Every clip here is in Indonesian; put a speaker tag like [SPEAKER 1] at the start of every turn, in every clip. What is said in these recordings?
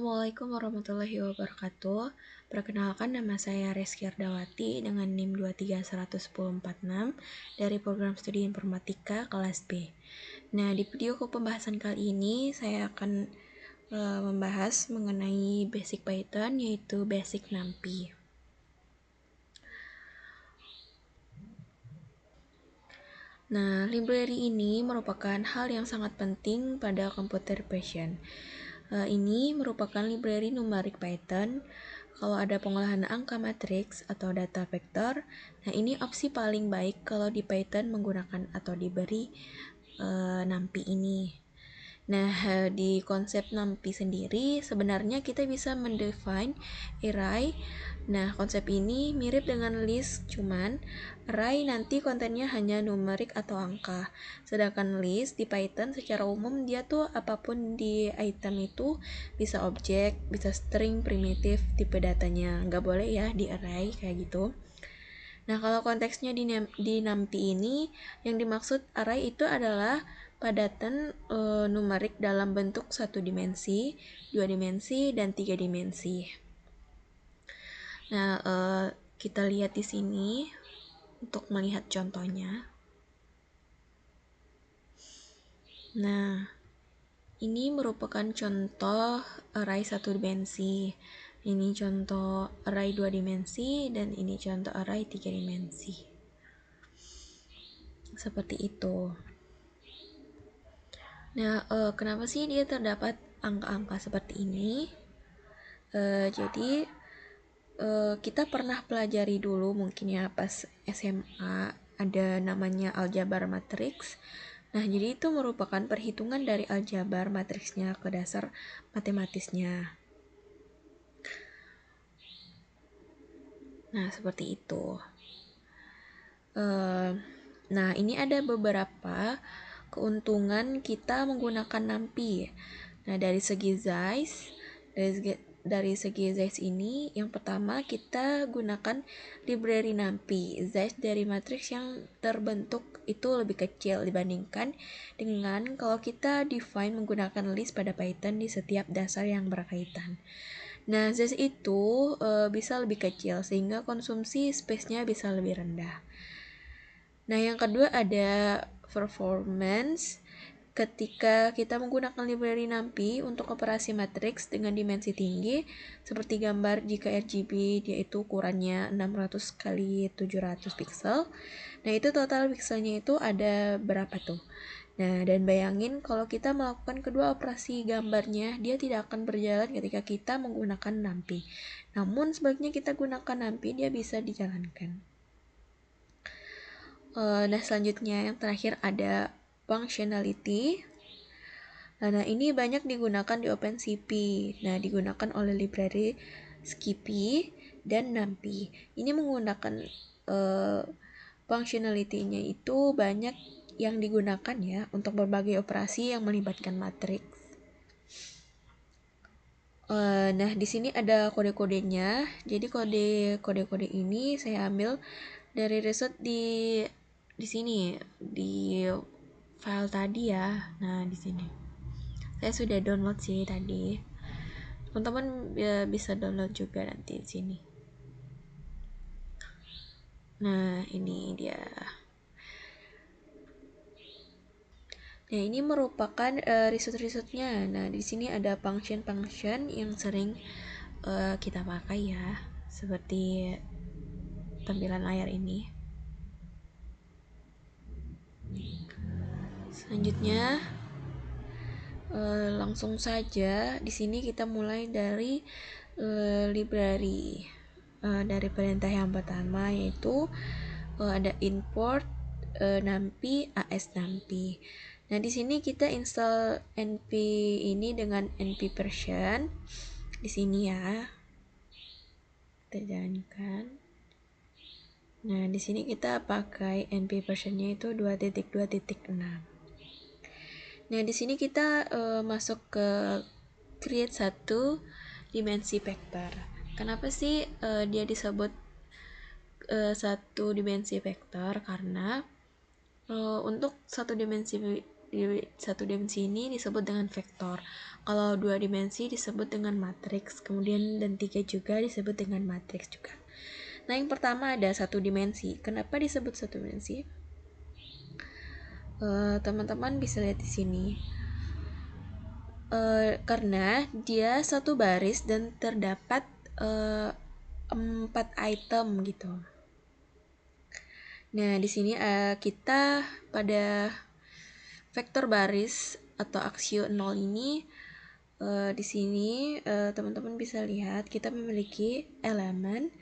[SPEAKER 1] Assalamualaikum warahmatullahi wabarakatuh. Perkenalkan, nama saya Reski Ardawati dengan NIM 2310146 dari program studi informatika kelas B. Nah, di video pembahasan kali ini saya akan membahas mengenai basic Python, yaitu basic NumPy. Nah, library ini merupakan hal yang sangat penting pada computer vision. Ini merupakan library numerik Python. Kalau ada pengolahan angka matriks atau data vektor, nah ini opsi paling baik kalau di Python menggunakan atau diberi NumPy ini. Nah, di konsep NumPy sendiri sebenarnya kita bisa mendefine array. Nah, konsep ini mirip dengan list, cuman array nanti kontennya hanya numerik atau angka. Sedangkan list di Python secara umum dia tuh apapun di item itu bisa objek, bisa string, primitif, tipe datanya. Nggak boleh ya di array kayak gitu. Nah, kalau konteksnya di NumPy ini, yang dimaksud array itu adalah padatan numerik dalam bentuk 1 dimensi, 2 dimensi, dan 3 dimensi. Nah, kita lihat di sini untuk melihat contohnya. Nah, ini merupakan contoh array 1 dimensi. Ini contoh array 2 dimensi, dan ini contoh array 3 dimensi. Seperti itu. Nah, kenapa sih dia terdapat angka-angka seperti ini? Jadi, kita pernah pelajari dulu mungkin ya pas SMA ada namanya aljabar matriks. Nah, jadi itu merupakan perhitungan dari aljabar matriksnya ke dasar matematisnya. Nah, seperti itu. Nah, ini ada beberapa keuntungan kita menggunakan NumPy. Nah, dari segi size, dari segi size ini, yang pertama kita gunakan library NumPy. Size dari matriks yang terbentuk itu lebih kecil dibandingkan dengan kalau kita define menggunakan list pada Python di setiap dasar yang berkaitan. Nah, size itu bisa lebih kecil sehingga konsumsi space-nya bisa lebih rendah. Nah, yang kedua ada performance. Ketika kita menggunakan library NumPy untuk operasi matriks dengan dimensi tinggi, seperti gambar jika RGB dia itu ukurannya 600 kali 700 pixel. Nah, itu total pixelnya itu ada berapa tuh? Nah, dan bayangin kalau kita melakukan kedua operasi gambarnya, dia tidak akan berjalan ketika kita menggunakan NumPy. Namun, sebaliknya kita gunakan NumPy, dia bisa dijalankan. Nah, selanjutnya yang terakhir ada functionality. Nah, ini banyak digunakan di OpenCV. Nah, digunakan oleh library Skippy dan NumPy. Ini menggunakan functionality-nya itu banyak yang digunakan ya untuk berbagai operasi yang melibatkan matriks. Nah, di sini ada kode-kodenya. Jadi kode-kode ini saya ambil dari riset di sini di file tadi ya. Nah, di sini saya sudah download sih tadi. Teman-teman bisa download juga nanti di sini. Nah, ini dia. Nah, ini merupakan riset-risetnya. Nah, di sini ada function-function yang sering kita pakai ya, seperti tampilan layar ini. Selanjutnya, langsung saja di sini kita mulai dari library. Dari perintah yang pertama yaitu ada import NumPy as NumPy. Nah, di sini kita install np ini dengan np version di sini ya. Kita jalankan. Nah, di sini kita pakai np versionnya itu 2.2.6. Nah, di sini kita masuk ke create satu dimensi vektor. Kenapa sih dia disebut satu dimensi vektor? Karena untuk satu dimensi di satu dimensi ini disebut dengan vektor. Kalau dua dimensi disebut dengan matriks, kemudian dan tiga juga disebut dengan matriks juga. Nah, yang pertama ada satu dimensi. Kenapa disebut satu dimensi? Teman-teman bisa lihat di sini. Karena dia satu baris dan terdapat 4 item gitu. Nah, di sini kita pada vektor baris atau aksio 0 ini di sini teman-teman bisa lihat kita memiliki elemen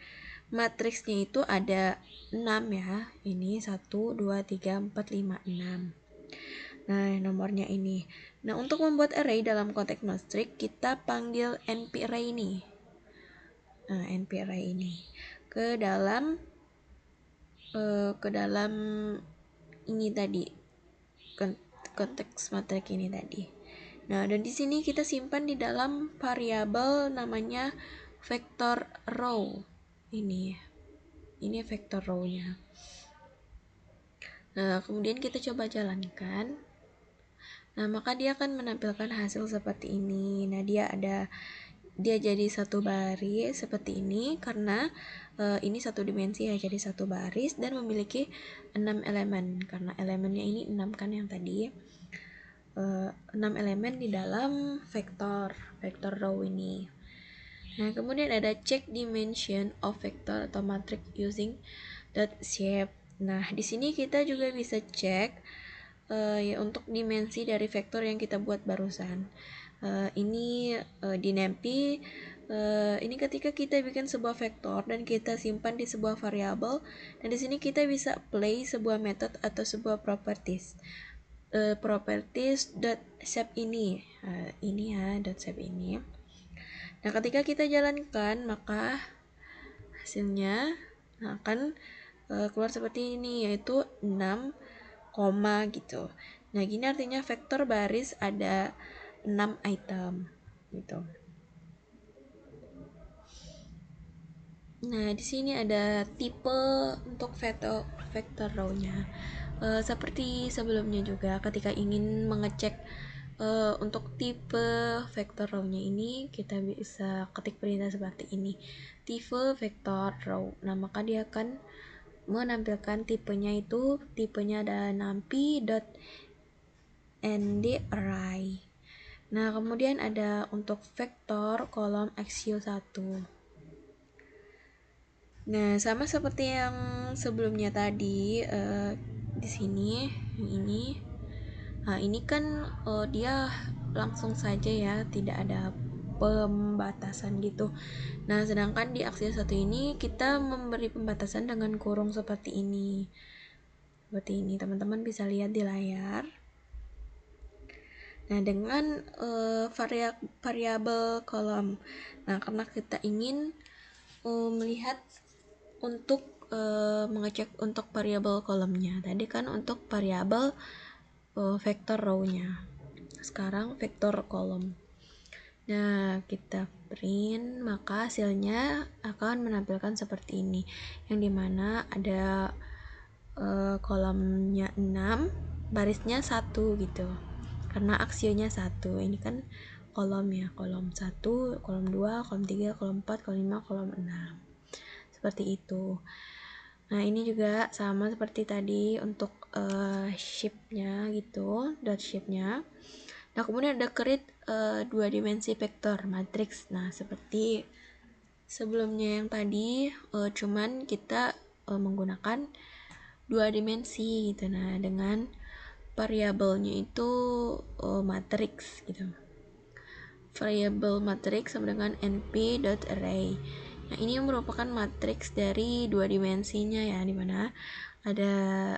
[SPEAKER 1] matriksnya itu ada 6 ya. Ini 1 2 3 4 5 6. Nah, nomornya ini. Nah, untuk membuat array dalam konteks matriks kita panggil NP array ini. Nah, NP array ini ke dalam ini tadi, konteks matriks ini tadi. Nah, dan di sini kita simpan di dalam variabel namanya vector row. Ini vector row-nya. Nah, kemudian kita coba jalankan. Nah, maka dia akan menampilkan hasil seperti ini. Nah, dia jadi satu baris seperti ini karena ini satu dimensi ya, jadi satu baris dan memiliki 6 elemen karena elemennya ini 6 kan yang tadi. 6 elemen di dalam vektor row ini. Nah, kemudian ada check dimension of vector atau matrix using dot shape. Nah, di sini kita juga bisa cek ya untuk dimensi dari vektor yang kita buat barusan. Ini di NumPy. Ini ketika kita bikin sebuah vektor dan kita simpan di sebuah variabel, dan di sini kita bisa apply sebuah method atau sebuah properties. Properties dot shape ini ya dot shape ini. Nah, ketika kita jalankan maka hasilnya akan keluar seperti ini, yaitu 6, gitu. Nah, gini artinya vektor baris ada 6 item gitu. Nah, di sini ada tipe untuk vector row-nya. Seperti sebelumnya juga, ketika ingin mengecek untuk tipe vector row-nya ini, kita bisa ketik perintah seperti ini. Tipe vector row. Nah, maka dia akan menampilkan tipenya ada numpy.ndArray. Nah, kemudian ada untuk vektor kolom aksio 1. Nah, sama seperti yang sebelumnya tadi, di sini ini. Nah, ini kan dia langsung saja ya, tidak ada pembatasan gitu. Nah, sedangkan di aksio 1 ini kita memberi pembatasan dengan kurung seperti ini. Seperti ini, teman-teman bisa lihat di layar. Nah, dengan variabel kolom. Nah, karena kita ingin melihat untuk mengecek untuk variabel kolomnya. Tadi kan untuk variabel vektor row-nya. Sekarang vektor kolom. Nah, kita print, maka hasilnya akan menampilkan seperti ini. Yang dimana ada kolomnya 6, barisnya 1 gitu. Karena aksionya 1. Ini kan kolom ya, kolom 1, kolom 2, kolom 3, kolom 4, kolom 5, kolom 6. Seperti itu. Nah, ini juga sama seperti tadi untuk shape-nya gitu, dot shape-nya. Nah, kemudian ada create 2 dimensi vektor matriks. Nah, seperti sebelumnya yang tadi, cuman kita menggunakan 2 dimensi gitu. Nah, dengan variabelnya itu matriks gitu. Variabel matriks sama dengan np.array. Nah, ini merupakan matriks dari 2 dimensinya ya, dimana ada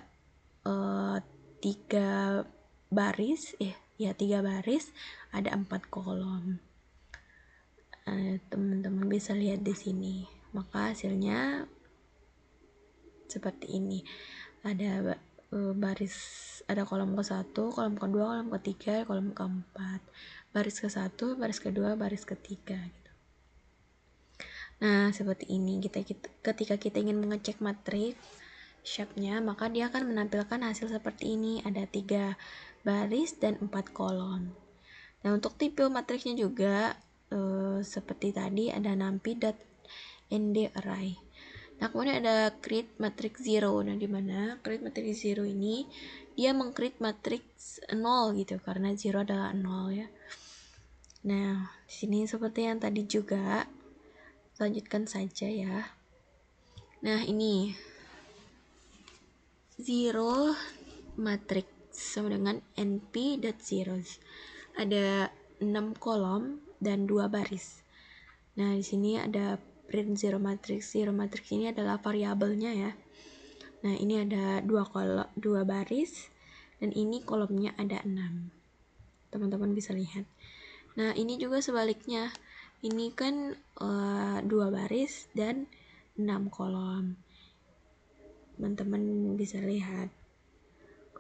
[SPEAKER 1] 3 baris, 3 baris, ada 4 kolom. Teman-teman bisa lihat di sini. Maka hasilnya seperti ini. Ada baris, ada kolom ke-1, kolom ke-2, kolom ke-3, kolom ke-4. Baris ke-1, baris ke-2, baris ke-3 gitu. Nah, seperti ini ketika kita ingin mengecek matriks shape-nya, maka dia akan menampilkan hasil seperti ini. Ada 3 baris dan 4 kolom. Nah, untuk tipe matriksnya juga seperti tadi ada numpy.nd array. Nah, kemudian ada create matrix zero. Nah, di mana create matrix zero ini dia meng-create matriks 0 gitu, karena zero adalah 0 ya. Nah, di sini seperti yang tadi juga, lanjutkan saja ya. Nah, ini zero matrix sama dengan np.zeros. Ada 6 kolom dan 2 baris. Nah, di sini ada print zero matrix. Zero matrix ini adalah variabelnya ya. Nah, ini ada 2 baris dan ini kolomnya ada 6. Teman-teman bisa lihat. Nah, ini juga sebaliknya. Ini kan 2 baris dan 6 kolom. Teman-teman bisa lihat.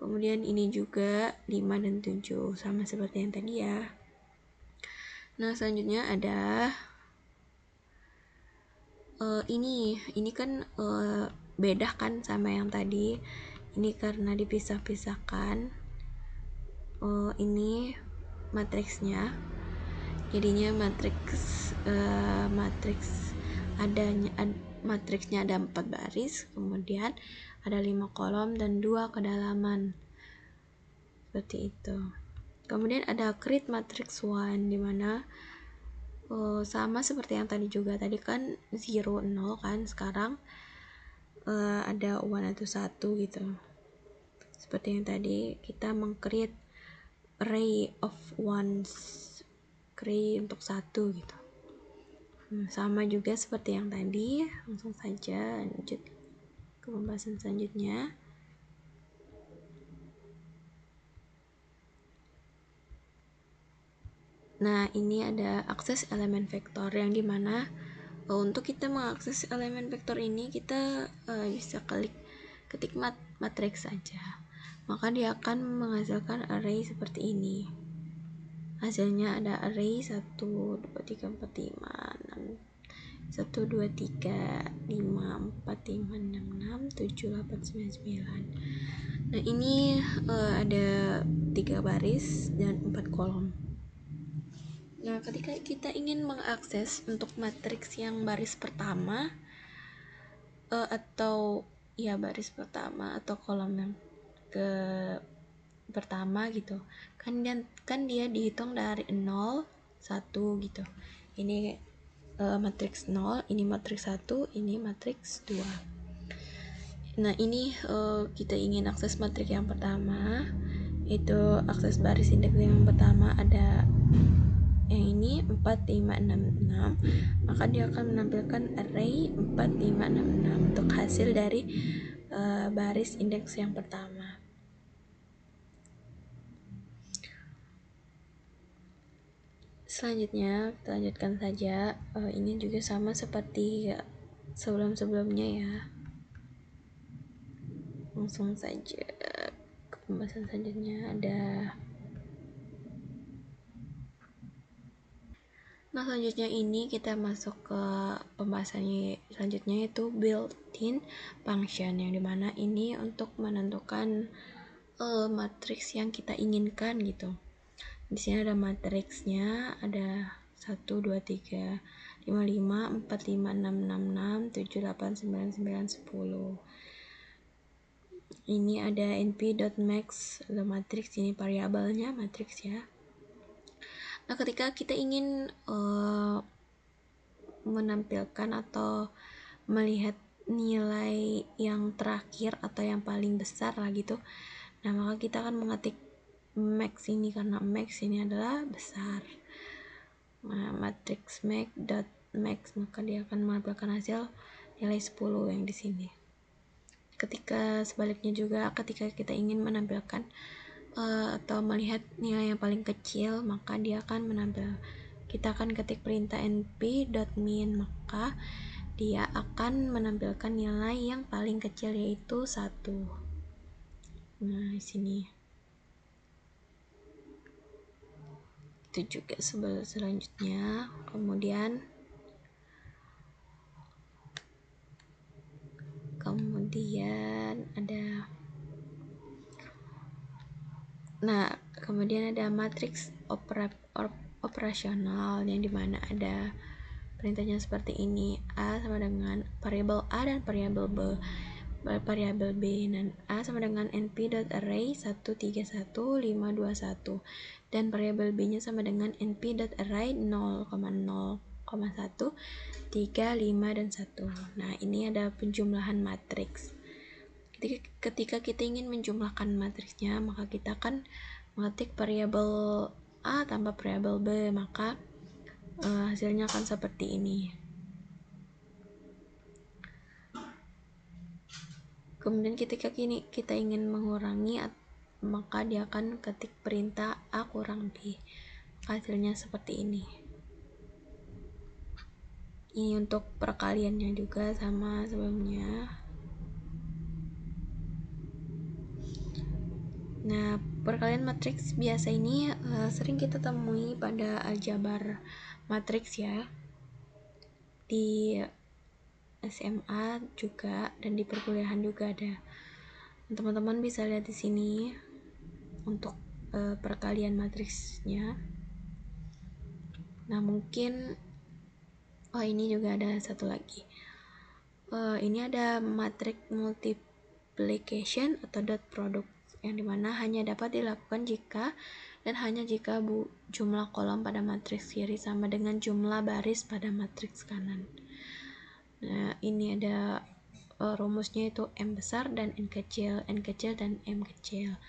[SPEAKER 1] Kemudian ini juga 5 dan 7, sama seperti yang tadi ya. Nah, selanjutnya ada ini kan beda kan sama yang tadi. Ini karena dipisah-pisahkan. Ini matriksnya. Jadinya matriksnya ada 4 baris, kemudian ada 5 kolom dan 2 kedalaman. Seperti itu. Kemudian ada create matrix 1, dimana sama seperti yang tadi juga. Tadi kan 0, 0 kan, sekarang ada 1 atau 1 gitu. Seperti yang tadi, kita meng-create array of ones, array untuk 1 gitu. Sama juga seperti yang tadi, langsung saja lanjut ke pembahasan selanjutnya. Nah, ini ada akses elemen vektor, yang dimana untuk kita mengakses elemen vektor ini kita bisa ketik matriks saja, maka dia akan menghasilkan array seperti ini. Hasilnya ada array 1, 2, 3, 4, 5, 6, 1, 2, 3, 5, 4, 5, 6, 6, 7, 8, 9, 9. Nah, ini ada 3 baris dan 4 kolom. Nah, ketika kita ingin mengakses untuk matriks yang baris pertama atau ya baris pertama atau kolom yang ke pertama gitu, kan dia dihitung dari 0, 1 gitu. Ini matriks 0, ini matriks 1, ini matriks 2. Nah, ini kita ingin akses matriks yang pertama, itu akses baris indeks yang pertama ada yang ini 4, 5, 6, 6, maka dia akan menampilkan array 4, 5, 6, 6 untuk hasil dari baris indeks yang pertama. Selanjutnya kita lanjutkan saja. Ini juga sama seperti sebelum-sebelumnya ya. Langsung saja ke pembahasan selanjutnya. Nah, selanjutnya ini kita masuk ke pembahasan selanjutnya, yaitu built-in function, yang dimana ini untuk menentukan matriks yang kita inginkan gitu. Di sini ada matriksnya, ada 1, 2, 3, 5, 5, 4, 5, 6, 6, 6, 7, 8, 9, 9, 10. Ini ada np.max, matriks ini variabelnya matriks ya. Nah, ketika kita ingin menampilkan atau melihat nilai yang terakhir atau yang paling besar lah gitu, nah maka kita akan mengetik max ini, karena max ini adalah besar. Nah, matriks max, maka dia akan menampilkan hasil nilai 10 yang di sini. Ketika sebaliknya juga, ketika kita ingin menampilkan atau melihat nilai yang paling kecil, maka dia akan kita akan ketik perintah np.min, maka dia akan menampilkan nilai yang paling kecil, yaitu 1. Nah, di sini itu juga selanjutnya. Kemudian ada Nah, kemudian ada matriks operasional yang dimana ada perintahnya seperti ini. A sama dengan variabel A dan variabel B. Dan A sama dengan np.array 131,521 dan variabel B nya sama dengan np.array 0,0,1 3, 5, dan 1. Nah, ini ada penjumlahan matriks. Ketika kita ingin menjumlahkan matriksnya, maka kita akan mengetik variabel A tambah variabel B, maka hasilnya akan seperti ini. Kemudian ketika kita ingin mengurangi, maka dia akan ketik perintah A kurang B, maka hasilnya seperti ini. Ini untuk perkaliannya juga sama sebelumnya. Nah, perkalian matriks biasa ini sering kita temui pada aljabar matriks ya. Di SMA juga dan di perkuliahan juga ada. Teman-teman bisa lihat di sini untuk perkalian matriksnya. Nah, mungkin ini juga ada satu lagi. Ini ada matriks multiplication atau dot product yang dimana hanya dapat dilakukan jika dan hanya jika jumlah kolom pada matriks kiri sama dengan jumlah baris pada matriks kanan. Nah, ini ada rumusnya itu M besar dan N kecil dan M kecil.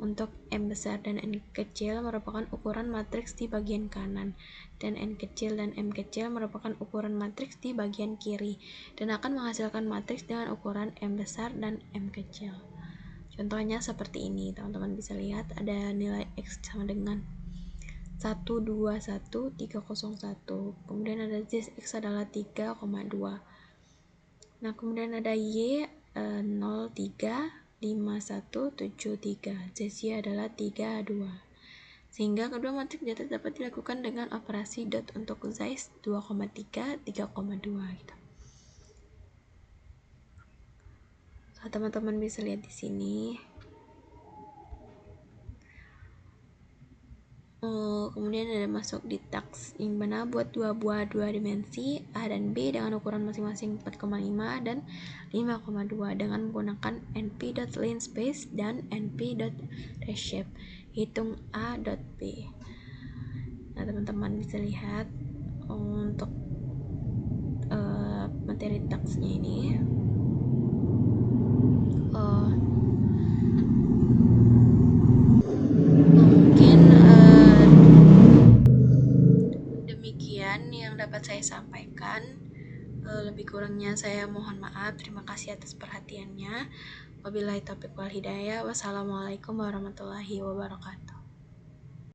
[SPEAKER 1] Untuk M besar dan N kecil merupakan ukuran matriks di bagian kanan, dan N kecil dan M kecil merupakan ukuran matriks di bagian kiri, dan akan menghasilkan matriks dengan ukuran M besar dan M kecil. Contohnya seperti ini, teman-teman bisa lihat ada nilai X sama dengan 121,301, kemudian ada Z X adalah 3,2. Nah, kemudian ada Y 0,35173, Z adalah 32. Sehingga kedua matriks data dapat dilakukan dengan operasi dot untuk size 2,3, 3,2 gitu. Teman-teman bisa lihat di sini. Kemudian ada masuk di task yang mana buat dua buah dua dimensi A dan B dengan ukuran masing-masing 4,5 dan 5,2 dengan menggunakan np.linspace dan np.reshape. Hitung A.B. Nah, teman-teman bisa lihat untuk materi tasknya ini. Mungkin demikian yang dapat saya sampaikan. Lebih kurangnya saya mohon maaf. Terima kasih atas perhatiannya. Wabillahi taufiq wal hidayah. Wassalamualaikum warahmatullahi wabarakatuh.